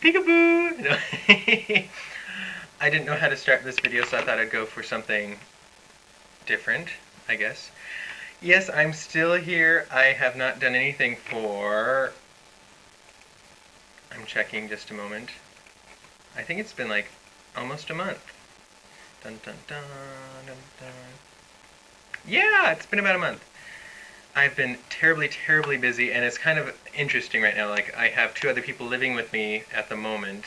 Peekaboo! No. I didn't know how to start this video, so I thought I'd go for something different, I guess. Yes, I'm still here. I have not done anything for... I'm checking just a moment. I think it's been like almost a month. Dun dun dun dun dun. Yeah, it's been about a month. I've been terribly, terribly busy, and it's kind of interesting right now. Like, I have two other people living with me at the moment,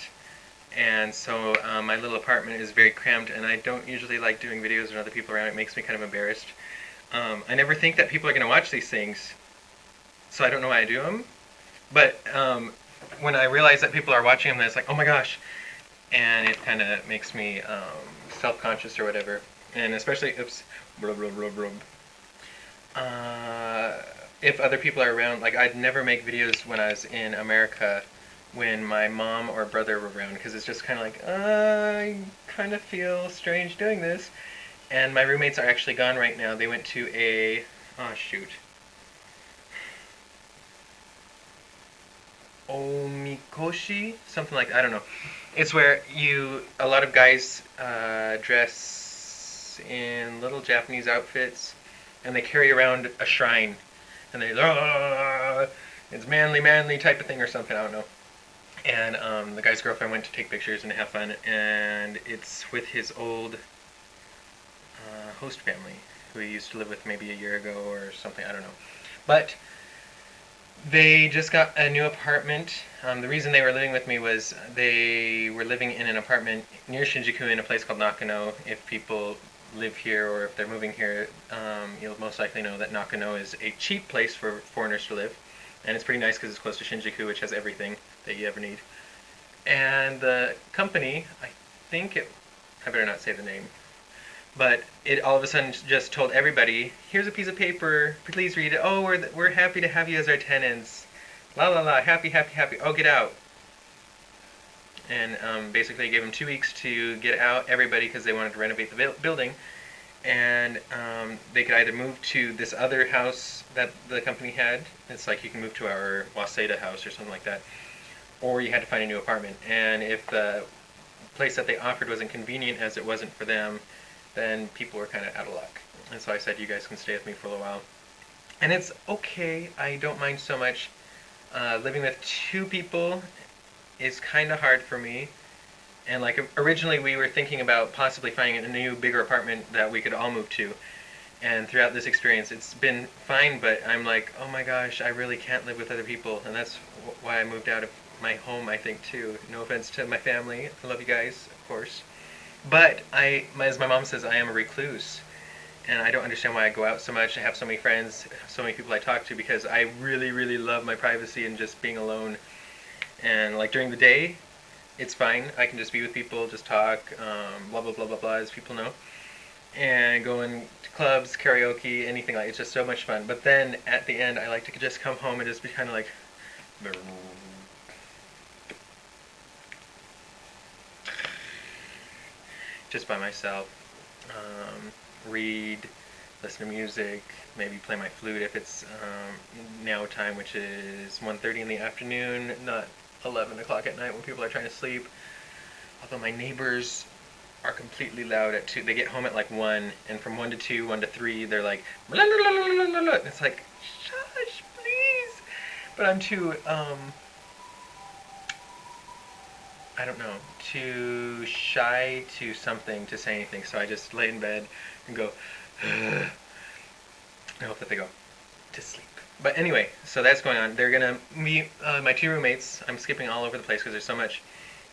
and so my little apartment is very cramped, and I don't usually like doing videos with other people around. It makes me kind of embarrassed. I never think that people are going to watch these things, so I don't know why I do them. But when I realize that people are watching them, then it's like, oh my gosh, and it kind of makes me self-conscious or whatever. And especially, oops, blub, blub, blub, blub. If other people are around, like I'd never make videos when I was in America when my mom or brother were around, because it's just kind of like, I kind of feel strange doing this. And my roommates are actually gone right now. They went to a, oh shoot, omikoshi, something like that. I don't know. It's where a lot of guys dress in little Japanese outfits, and they carry around a shrine, and they, it's manly, manly type of thing or something. I don't know. And the guy's girlfriend went to take pictures and have fun, and it's with his old host family, who he used to live with maybe a year ago or something. I don't know. But they just got a new apartment. The reason they were living with me was they were living in an apartment near Shinjuku in a place called Nakano. If people live here or if they're moving here, you'll most likely know that Nakano is a cheap place for foreigners to live. And it's pretty nice because it's close to Shinjuku, which has everything that you ever need. And the company, I better not say the name, but it all of a sudden just told everybody, here's a piece of paper, please read it. Oh, we're happy to have you as our tenants. La la la, happy, happy, happy. Oh, get out. And basically gave them 2 weeks to get out, everybody, because they wanted to renovate the building. And they could either move to this other house that the company had. It's like you can move to our Waseda house or something like that. Or you had to find a new apartment. And if the place that they offered wasn't convenient as it wasn't for them, then people were kind of out of luck. And so I said, you guys can stay with me for a little while. And it's okay. I don't mind so much. Living with two people is kind of hard for me. And like originally we were thinking about possibly finding a new, bigger apartment that we could all move to. And throughout this experience, it's been fine, but I'm like, oh my gosh, I really can't live with other people. And that's why I moved out of my home, I think, too. No offense to my family. I love you guys, of course. But as my mom says, I am a recluse. And I don't understand why I go out so much. I have so many friends, so many people I talk to, because I really, really love my privacy and just being alone. And like during the day, it's fine. I can just be with people, just talk, blah, blah, blah, blah, blah, as people know. And going to clubs, karaoke, anything like it. It's just so much fun. But then at the end, I like to just come home and just be kind of like, just by myself, read, listen to music, maybe play my flute if it's now time, which is 1:30 in the afternoon, not 11 o'clock at night when people are trying to sleep. Although my neighbors are completely loud at 2. They get home at like 1, and from 1 to 2, 1 to 3, they're like, blah, blah, blah, blah, blah, blah. It's like, shush, please. But I'm too, I don't know, too shy to something to say anything, so I just lay in bed and go, I hope that they go to sleep. But anyway, so that's going on. They're gonna meet my two roommates. I'm skipping all over the place because there's so much.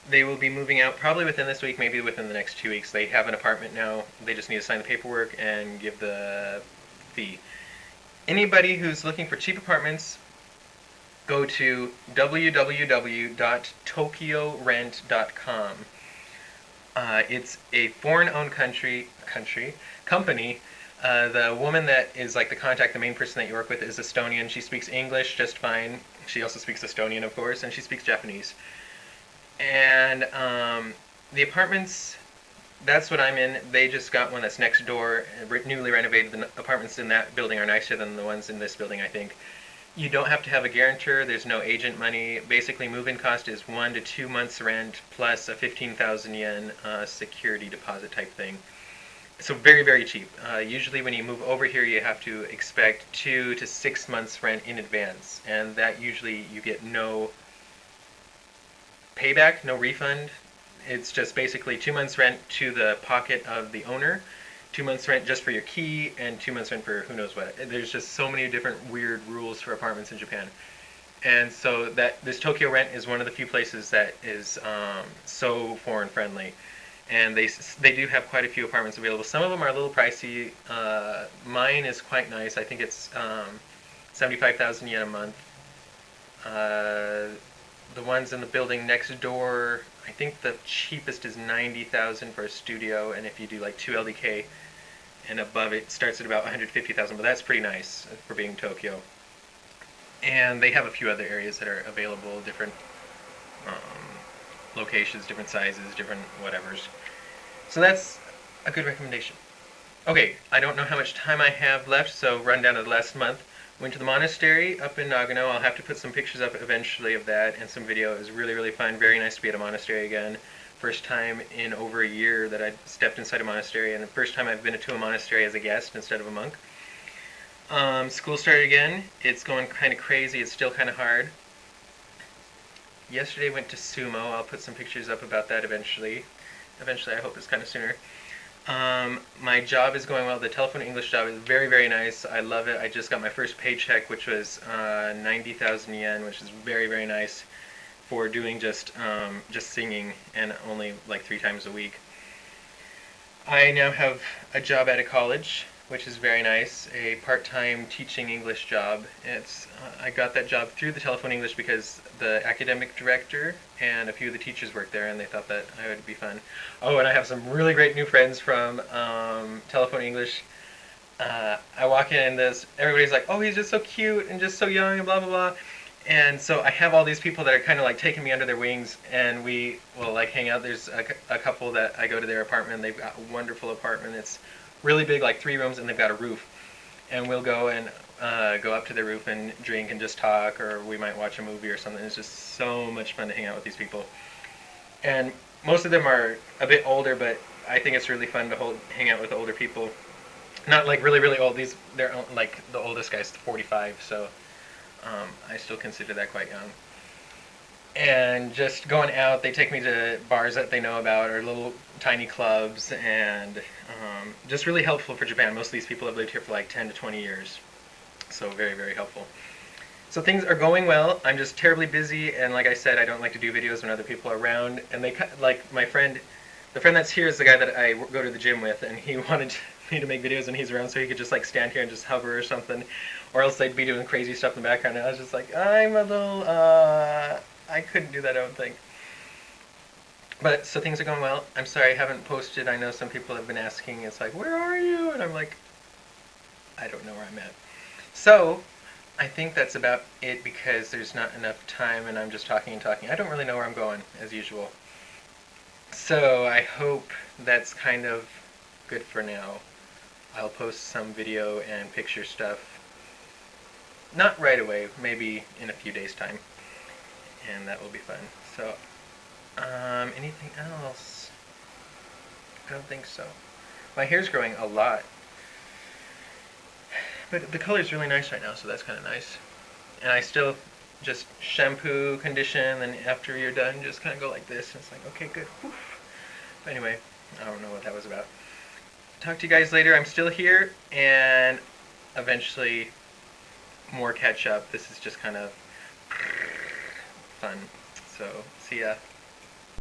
They will be moving out probably within this week, maybe within the next 2 weeks. They have an apartment now. They just need to sign the paperwork and give the fee. Anybody who's looking for cheap apartments, go to www.tokiorent.com. It's a foreign-owned company. The woman that is like the main person that you work with is Estonian. She speaks English just fine. She also speaks Estonian, of course, and she speaks Japanese. And the apartments, that's what I'm in. They just got one that's next door, newly renovated. The apartments in that building are nicer than the ones in this building, I think. You don't have to have a guarantor. There's no agent money. Basically, move-in cost is 1 to 2 months rent plus a 15,000 yen security deposit type thing. So very, very cheap. Usually when you move over here, you have to expect 2 to 6 months rent in advance. And that usually you get no payback, no refund. It's just basically 2 months rent to the pocket of the owner, 2 months rent just for your key, and 2 months rent for who knows what. There's just so many different weird rules for apartments in Japan. And so that this Tokyo Rent is one of the few places that is so foreign friendly. And they do have quite a few apartments available. Some of them are a little pricey. Mine is quite nice. I think it's 75,000 yen a month. The ones in the building next door, I think the cheapest is 90,000 for a studio, and if you do like 2 LDK and above, it starts at about 150,000. But that's pretty nice for being Tokyo. And they have a few other areas that are available, different locations, different sizes, different whatevers. So that's a good recommendation. Okay, I don't know how much time I have left, so run down to the last month. Went to the monastery up in Nagano. I'll have to put some pictures up eventually of that and some video. It was really, really fun. Very nice to be at a monastery again. First time in over a year that I stepped inside a monastery, and the first time I've been to a monastery as a guest instead of a monk. School started again. It's going kind of crazy. It's still kind of hard. Yesterday went to sumo. I'll put some pictures up about that eventually. Eventually, I hope it's kind of sooner. My job is going well. The telephone English job is very, very nice. I love it. I just got my first paycheck, which was 90,000 yen, which is very, very nice for doing just singing, and only like 3 times a week. I now have a job at a college, which is very nice, a part-time teaching English job. I got that job through the telephone English because the academic director and a few of the teachers worked there, and they thought that I would be fun. Oh, and I have some really great new friends from telephone English. I walk in and everybody's like, oh, he's just so cute and just so young and blah, blah, blah. And so I have all these people that are kind of like taking me under their wings, and we will like hang out. There's a couple that I go to their apartment. They've got a wonderful apartment. It's really big, like 3 rooms, and they've got a roof. And we'll go and go up to their roof and drink and just talk, or we might watch a movie or something. It's just so much fun to hang out with these people. And most of them are a bit older, but I think it's really fun to hang out with older people. Not like really, really old. They're like the oldest guy's 45, so I still consider that quite young. And just going out, they take me to bars that they know about, or little tiny clubs, and just really helpful for Japan. Most of these people have lived here for like 10 to 20 years, so very, very helpful. So things are going well. I'm just terribly busy, and like I said, I don't like to do videos when other people are around. And like my friend, the friend that's here is the guy that I go to the gym with, and he wanted me to make videos when he's around, so he could just like stand here and just hover or something, or else they'd be doing crazy stuff in the background. And I was just like, I'm a little, I couldn't do that, I don't think. But so things are going well. I'm sorry I haven't posted. I know some people have been asking. It's like, where are you? And I'm like, I don't know where I'm at. So I think that's about it, because there's not enough time and I'm just talking and talking. I don't really know where I'm going, as usual. So I hope that's kind of good for now. I'll post some video and picture stuff. Not right away, maybe in a few days' time. And that will be fun. So, anything else? I don't think so. My hair's growing a lot. But the color's really nice right now, so that's kind of nice. And I still just shampoo, condition, and after you're done, just kind of go like this. And it's like, okay, good. Whew. But anyway, I don't know what that was about. Talk to you guys later. I'm still here, and eventually more catch up. This is just kind of fun. So, see ya.